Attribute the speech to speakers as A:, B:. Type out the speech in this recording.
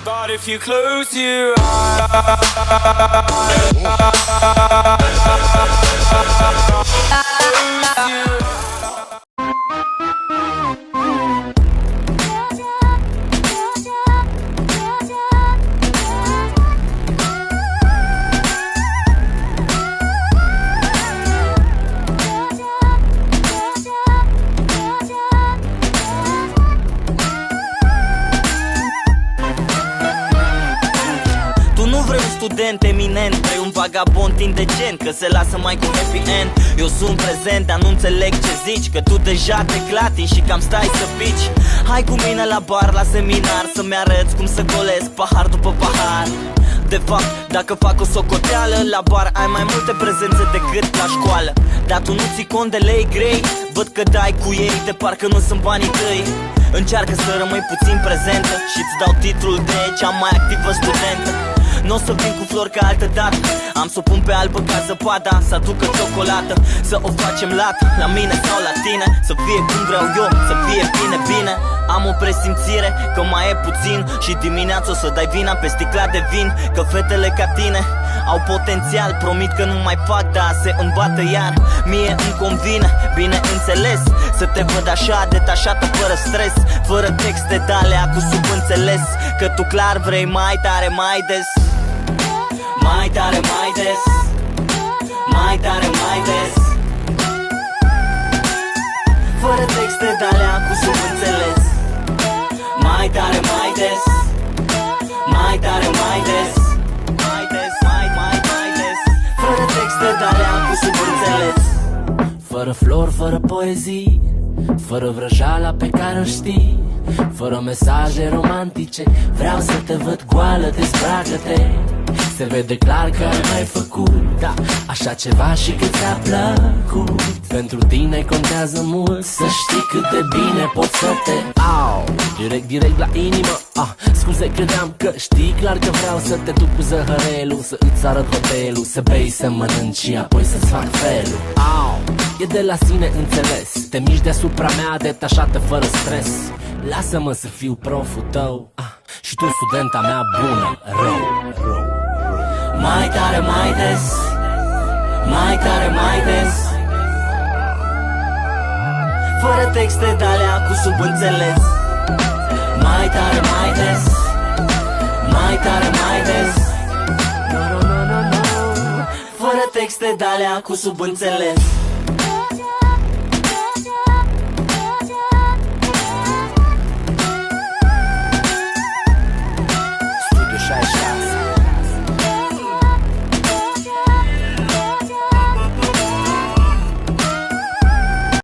A: But if you close your eyes,
B: student eminent, vrei un vagabond indecent, că se lasă mai cu happy end. Eu sunt prezent, dar nu înțeleg ce zici, că tu deja te clatini și cam stai să pici. Hai cu mine la bar, la seminar, să-mi arăți cum să golesc pahar după pahar. De fapt, dacă fac o socoteală, la bar ai mai multe prezențe decât la școală. Dar tu nu ții cont de lei grei, văd că dai cu ei de parcă nu sunt banii tăi. Încearcă să rămâi puțin prezentă și-ți dau titlul de cea mai activă studentă. N-o să vin cu flori ca altă dată, am să o pun pe albă ca zăpada, să aducă ciocolată, să o facem lată, la mine sau la tine. Să fie cum vreau eu, să fie bine, bine. Am o presimțire că mai e puțin și dimineața o să dai vina pe sticla de vin. Că fetele ca tine au potențial, promit că nu mai fac, dar se îmbată iar. Mie îmi convine, bineînțeles, să te văd așa detașată, fără stres, fără texte de-alea cu subînțeles. Că tu clar vrei mai tare, mai des, mai tare, mai des, mai tare, mai des, fără texte de-alea cu subînțeles. Mai tare, mai des, mai tare, mai des, mai des, mai des, fără texte de-alea cu subînțeles.
C: Fără flori, fără poezii, fără vrăjala pe care o știi, fără mesaje romantice, vreau să te văd goală, dezbracă-te. Se vede clar că ai făcut, da, așa ceva și că ți-a plăcut. Pentru tine contează mult, să știi cât de bine pot să te au. Direct la inimă, scuze, credeam că știi clar că vreau să te duc cu zăhărelul, să îți arăt hotelul, să bei, să mănânci și apoi să-ți fac felul. E de la sine înțeles, te miști deasupra mea, detașată fără stres. Lasă-mă să fiu proful tău, și tu studenta mea bună, rău.
B: Mai tare, mai des, mai tare, mai des, fără texte de-alea cu subînțeles. Mai tare, mai des, mai tare, mai des, fără texte de-alea cu subînțeles. Studio 66